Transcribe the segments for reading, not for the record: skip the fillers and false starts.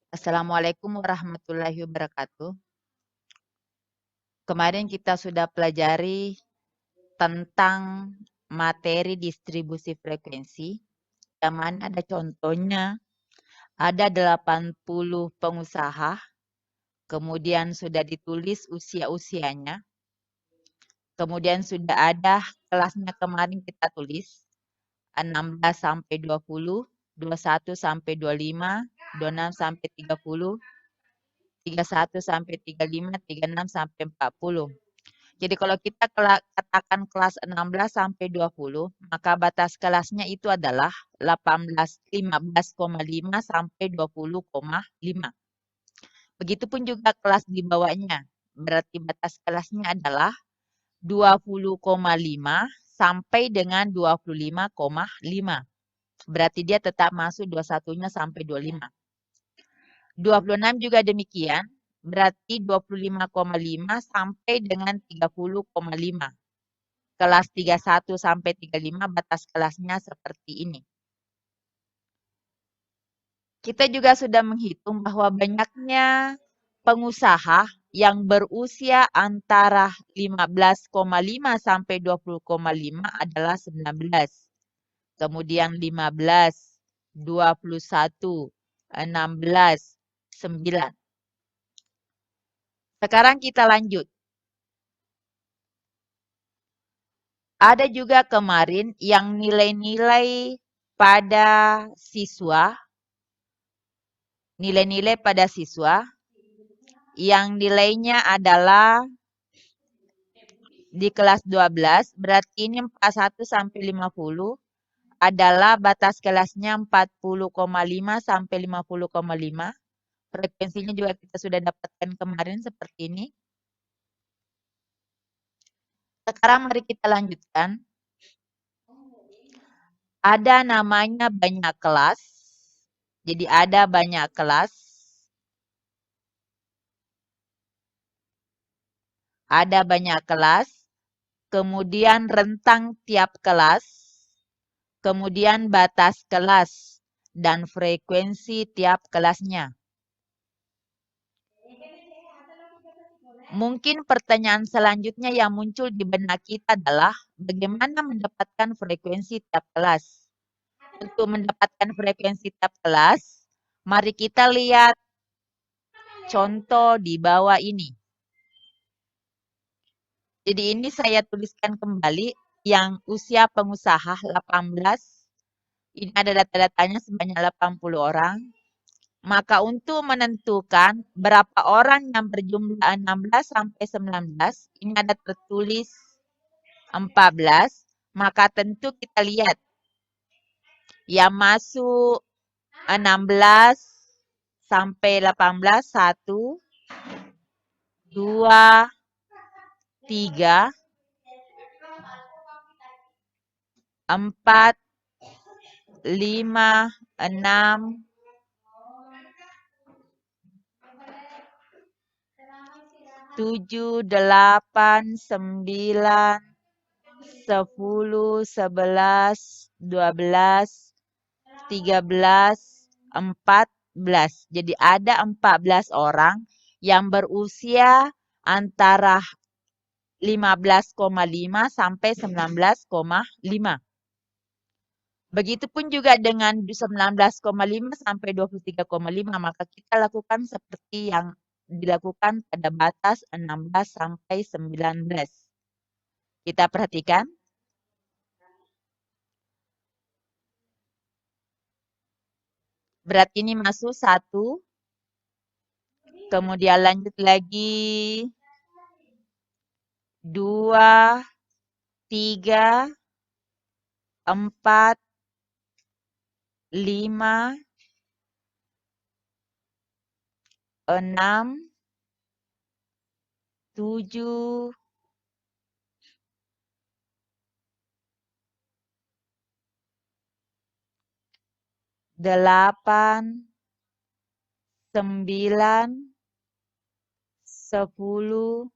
Assalamualaikum warahmatullahi wabarakatuh. Kemarin kita sudah pelajari tentang materi distribusi frekuensi, yang mana ada contohnya, ada 80 pengusaha, kemudian sudah ditulis usia-usianya, kemudian sudah ada kelasnya kemarin kita tulis, 16 sampai 20, 21 sampai 25, 26 sampai 30, 31 sampai 35, 36 sampai 40. Jadi kalau kita katakan kelas 16 sampai 20, maka batas kelasnya itu adalah 15,5 sampai 20,5. Begitupun juga kelas di bawahnya. Berarti batas kelasnya adalah 20,5 sampai dengan 25,5. Berarti dia tetap masuk 21-nya sampai 25. 26 juga demikian. Berarti 25,5 sampai dengan 30,5. Kelas 31 sampai 35 batas kelasnya seperti ini. Kita juga sudah menghitung bahwa banyaknya pengusaha yang berusia antara 15,5 sampai 20,5 adalah 19. Kemudian 15, 21, 16, 9. Sekarang kita lanjut. Ada juga kemarin yang nilai-nilai pada siswa, yang nilainya adalah di kelas 12, berarti ini 41 sampai 50 adalah batas kelasnya 40,5 sampai 50,5. Frekuensinya juga kita sudah dapatkan kemarin seperti ini. Sekarang mari kita lanjutkan. Ada namanya banyak kelas. Jadi ada banyak kelas. Ada banyak kelas. Kemudian rentang tiap kelas. Kemudian batas kelas. Dan frekuensi tiap kelasnya. Mungkin pertanyaan selanjutnya yang muncul di benak kita adalah bagaimana mendapatkan frekuensi tiap kelas. Untuk mendapatkan frekuensi tiap kelas, mari kita lihat contoh di bawah ini. Jadi ini saya tuliskan kembali yang usia pengusaha 18. Ini ada data-datanya sebanyak 80 orang. Maka untuk menentukan berapa orang yang berjumlah 16 sampai 19, ini ada tertulis 14, maka tentu kita lihat yang masuk 16 sampai 18, 1, 2, 3, 4, 5, 6, 7, 8, 9, 10, 11, 12, 13, 14. Jadi ada 14 orang yang berusia antara 15,5 sampai 19,5. Begitupun juga dengan 19,5 sampai 23,5, maka kita lakukan seperti yang dilakukan pada batas 16 sampai 19. Kita perhatikan. Berarti ini masuk 1. Kemudian lanjut lagi 2, 3, 4, 5, 6, 7, 8, 9, 10,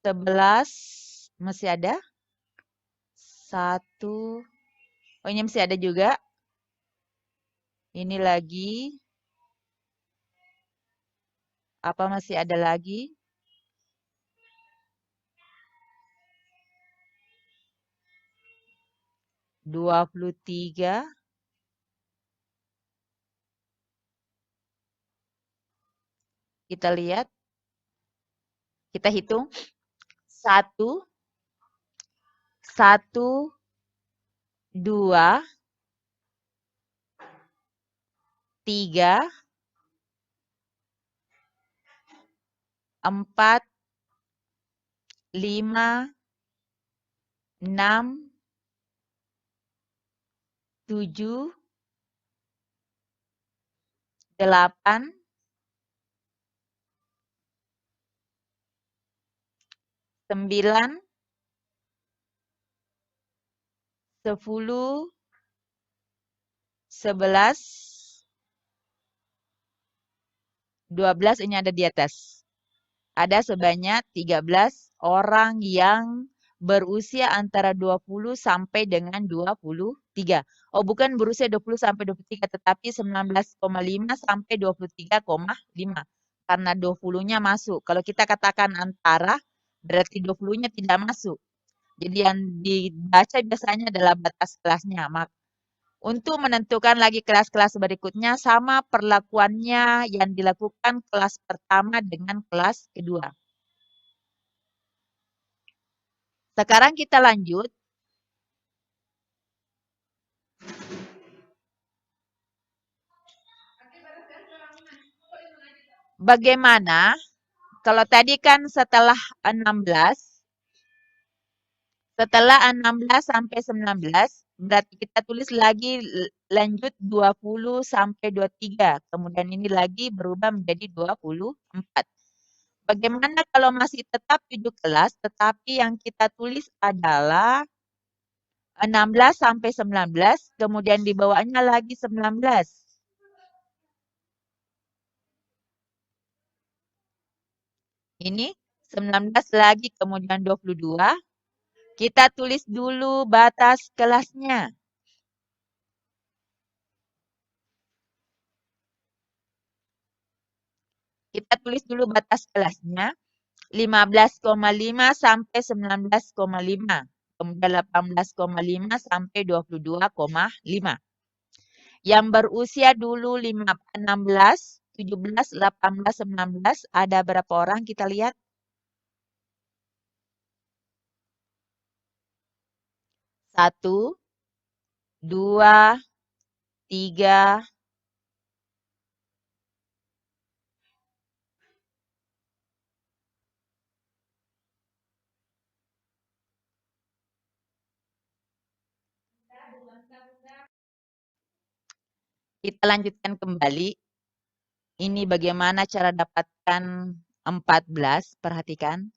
11, masih ada? 1, Oh, ini masih ada juga. Ini lagi. Apa masih ada lagi? 23. Kita lihat. Kita hitung. 1, 1, 2, 3, 4, 5, 6, 7, 8, 9, 10, 11, 12 ini ada di atas. Ada sebanyak 13 orang yang berusia antara 20 sampai dengan 23. Oh, bukan berusia 20 sampai 23, tetapi 19,5 sampai 23,5. Karena 20-nya masuk. Kalau kita katakan antara, berarti 20-nya tidak masuk. Jadi yang dibaca biasanya adalah batas kelasnya. Untuk menentukan lagi kelas-kelas berikutnya, sama perlakuannya yang dilakukan kelas pertama dengan kelas kedua. Sekarang kita lanjut. Bagaimana kalau tadi kan setelah 16, sampai 19, berarti kita tulis lagi lanjut 20 sampai 23. Kemudian ini lagi berubah menjadi 24. Bagaimana kalau masih tetap 7 kelas, tetapi yang kita tulis adalah 16 sampai 19, kemudian di bawahnya lagi 19. Ini 19 lagi, kemudian 22. Kita tulis dulu batas kelasnya. Kita tulis dulu batas kelasnya. 15,5 sampai 19,5. Kemudian 18,5 sampai 22,5. Yang berusia dulu 16, 17, 18, 19, ada berapa orang kita lihat? 1, 2, 3, kita lanjutkan kembali. Ini bagaimana cara dapatkan 14, perhatikan.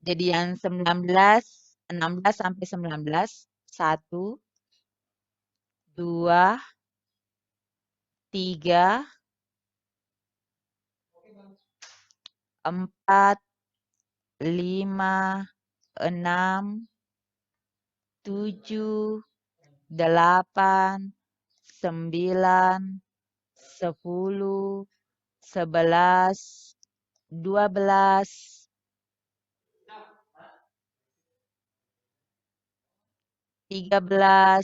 Jadi yang 19, 16 sampai 19, 1, 2, 3, 4, 5, 6, 7, 8, 9, 10, 11, 12, 13.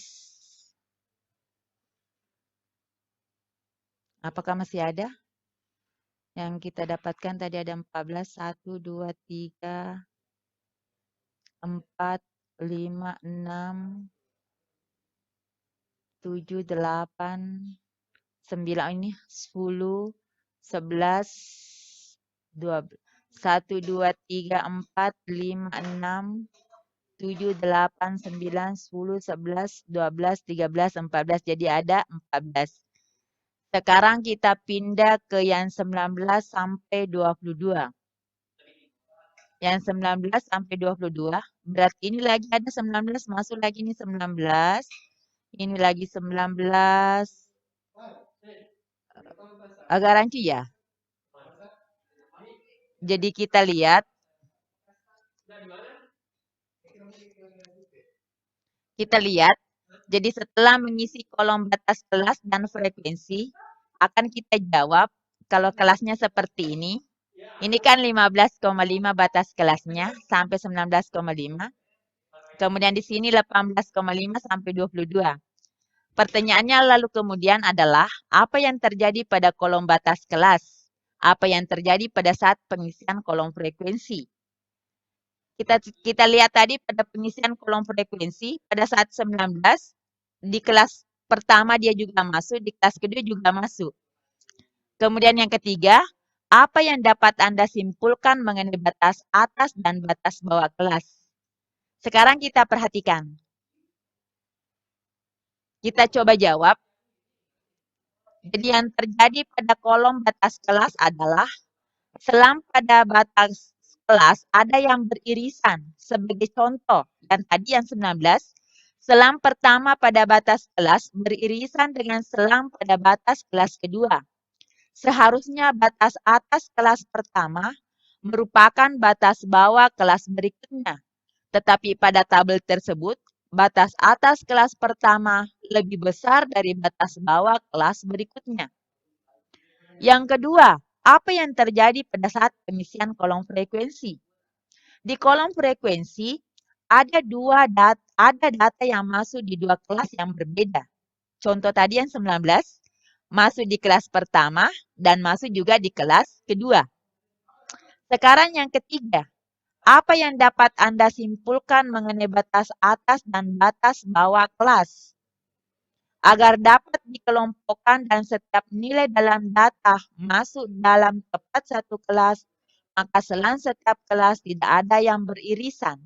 Apakah masih ada? Yang kita dapatkan tadi ada 14, 1, 2, 3, 4, 5, 6, 7, 8, 9, ini 10, 11, 12, 1, 2, 3, 4, 5, 6, 7, 8, 9, 10, 11, 12, 13, 14. Jadi ada 14. Sekarang kita pindah ke yang 19 sampai 22. Yang 19 sampai 22, berarti ini lagi ada 19, masuk lagi ini 19. Ini lagi 19. Agak rancu ya? Jadi kita lihat. Kita lihat, jadi setelah mengisi kolom batas kelas dan frekuensi, akan kita jawab kalau kelasnya seperti ini. Ini kan 15,5 batas kelasnya sampai 19,5. Kemudian di sini 18,5 sampai 22. Pertanyaannya lalu kemudian adalah, apa yang terjadi pada kolom batas kelas? Apa yang terjadi pada saat pengisian kolom frekuensi? Kita lihat tadi pada pengisian kolom frekuensi, pada saat 19, di kelas pertama dia juga masuk, di kelas kedua juga masuk. Kemudian yang ketiga, apa yang dapat Anda simpulkan mengenai batas atas dan batas bawah kelas? Sekarang kita perhatikan. Kita coba jawab. Jadi yang terjadi pada kolom batas kelas adalah selam pada batas kelas ada yang beririsan. Sebagai contoh, dan tadi yang 19, selam pertama pada batas kelas beririsan dengan selam pada batas kelas kedua. Seharusnya batas atas kelas pertama merupakan batas bawah kelas berikutnya. Tetapi pada tabel tersebut, batas atas kelas pertama lebih besar dari batas bawah kelas berikutnya. Yang kedua, apa yang terjadi pada saat pengisian kolom frekuensi? Di kolom frekuensi, ada data yang masuk di dua kelas yang berbeda. Contoh tadi yang 19, masuk di kelas pertama dan masuk juga di kelas kedua. Sekarang yang ketiga, apa yang dapat Anda simpulkan mengenai batas atas dan batas bawah kelas? Agar dapat dikelompokkan dan setiap nilai dalam data masuk dalam tepat satu kelas, maka selang setiap kelas tidak ada yang beririsan.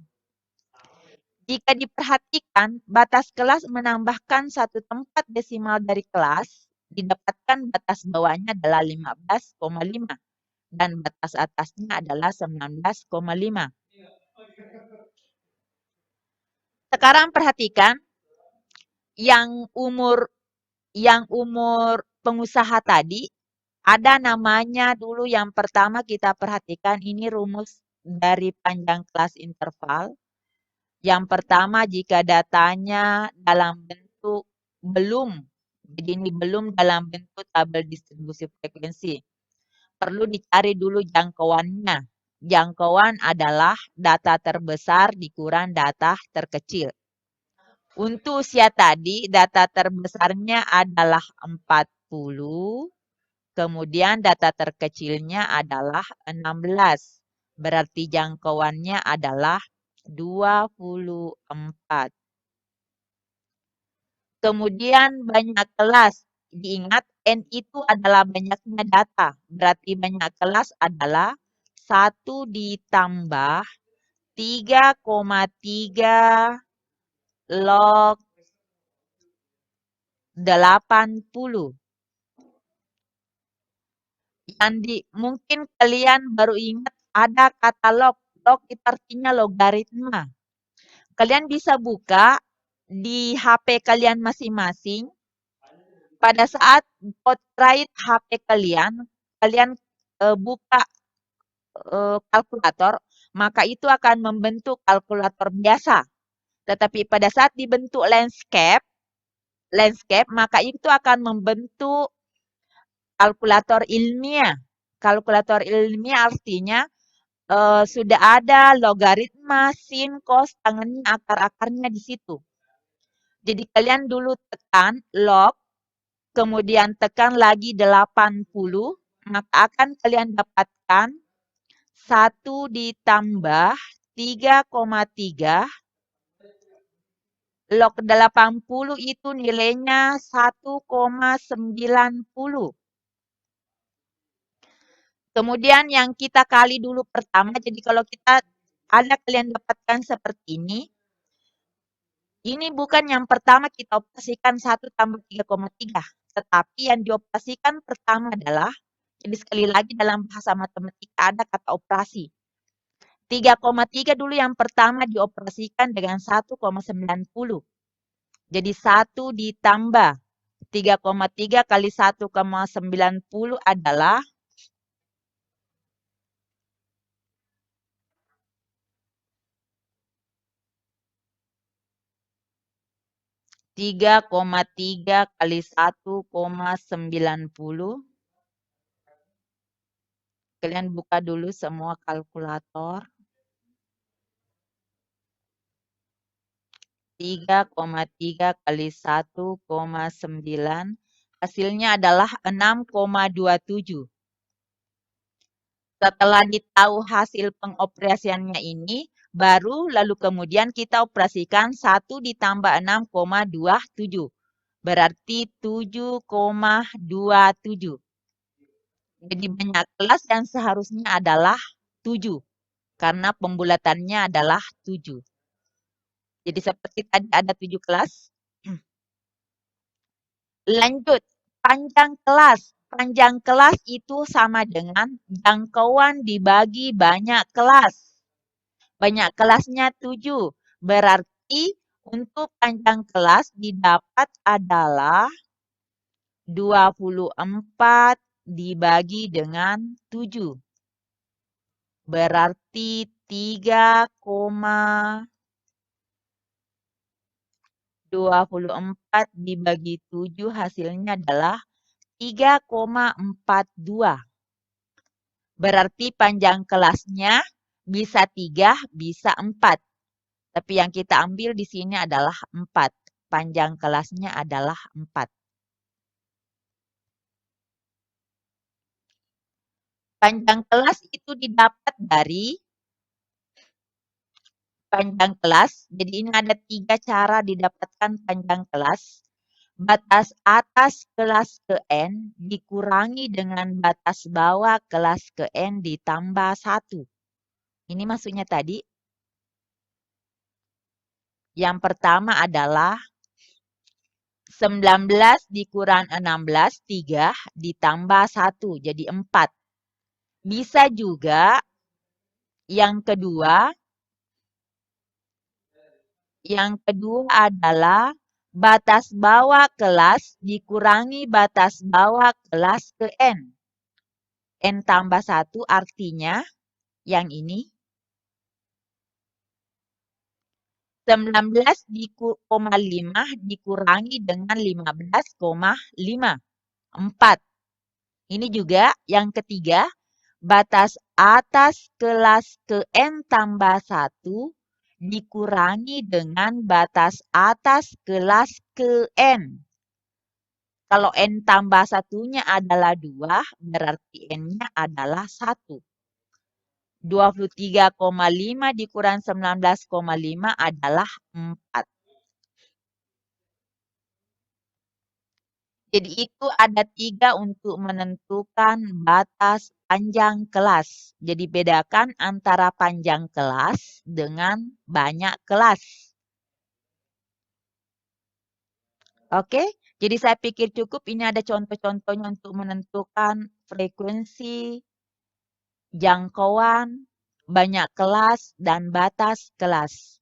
Jika diperhatikan, batas kelas menambahkan satu tempat desimal dari kelas, didapatkan batas bawahnya adalah 15,5 dan batas atasnya adalah 19,5. Sekarang perhatikan yang umur pengusaha tadi ada namanya dulu. Yang pertama kita perhatikan ini rumus dari panjang kelas interval. Yang pertama jika datanya dalam bentuk belum, jadi ini belum dalam bentuk tabel distribusi frekuensi. Perlu dicari dulu jangkauannya. Jangkauan adalah data terbesar dikurang data terkecil. Untuk usia tadi, data terbesarnya adalah 40, kemudian data terkecilnya adalah 16. Berarti jangkauannya adalah 24. Kemudian banyak kelas. Diingat, N itu adalah banyaknya data. Berarti banyak kelas adalah 1 ditambah 3,3 log 80. Mungkin kalian baru ingat ada kata log. Log itu artinya logaritma. Kalian bisa buka di HP kalian masing-masing. Pada saat Portrait HP kalian buka kalkulator, maka itu akan membentuk kalkulator biasa. Tetapi pada saat dibentuk landscape, maka itu akan membentuk kalkulator ilmiah. Kalkulator ilmiah artinya sudah ada logaritma, sin, cos, tangannya, akar-akarnya di situ. Jadi kalian dulu tekan log, kemudian tekan lagi 80, maka akan kalian dapatkan 1 ditambah 3,3 log 80 itu nilainya 1,90. Kemudian yang kita kali dulu pertama, jadi kalau kalian dapatkan seperti ini bukan yang pertama kita operasikan 1 tambah 3,3. Tetapi yang dioperasikan pertama adalah, jadi sekali lagi dalam bahasa matematika ada kata operasi. 3,3 dulu yang pertama dioperasikan dengan 1,90. Jadi 1 ditambah 3,3 kali 1,90 adalah 3,3 kali 1,90. Kalian buka dulu semua kalkulator. 3,3 kali 1,9. Hasilnya adalah 6,27. Setelah ditahu hasil pengoperasiannya ini, baru lalu kemudian kita operasikan 1 ditambah 6,27. Berarti 7,27. Jadi banyak kelas yang seharusnya adalah 7. Karena pembulatannya adalah 7. Jadi seperti tadi ada 7 kelas. Lanjut, panjang kelas. Panjang kelas itu sama dengan jangkauan dibagi banyak kelas. Banyak kelasnya 7. Berarti untuk panjang kelas didapat adalah 24 dibagi dengan 7. Berarti 3,24 dibagi 7 hasilnya adalah 3,42. Berarti panjang kelasnya bisa 3, bisa 4. Tapi yang kita ambil di sini adalah 4. Panjang kelasnya adalah 4. Panjang kelas itu didapat dari panjang kelas. Jadi ini ada 3 cara didapatkan panjang kelas. Batas atas kelas ke N dikurangi dengan batas bawah kelas ke N ditambah 1. Ini maksudnya tadi. Yang pertama adalah 19 dikurang 16, 3 ditambah 1, jadi 4. Bisa juga yang kedua adalah batas bawah kelas dikurangi batas bawah kelas ke N. N tambah 1 artinya yang ini. 19,5 dikurangi dengan 15,5. 4. Ini juga yang ketiga. Batas atas kelas ke N tambah 1 dikurangi dengan batas atas kelas ke N. Kalau N tambah 1-nya adalah 2, berarti N-nya adalah 1. 23,5 dikurang 19,5 adalah 4. Jadi itu ada 3 untuk menentukan batas panjang kelas. Jadi bedakan antara panjang kelas dengan banyak kelas. Oke, jadi saya pikir cukup ini ada contoh-contohnya untuk menentukan frekuensi, jangkauan, banyak kelas, dan batas kelas.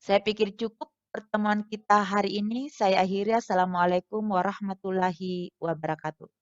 Saya pikir cukup pertemuan kita hari ini. Saya akhiri. Assalamualaikum warahmatullahi wabarakatuh.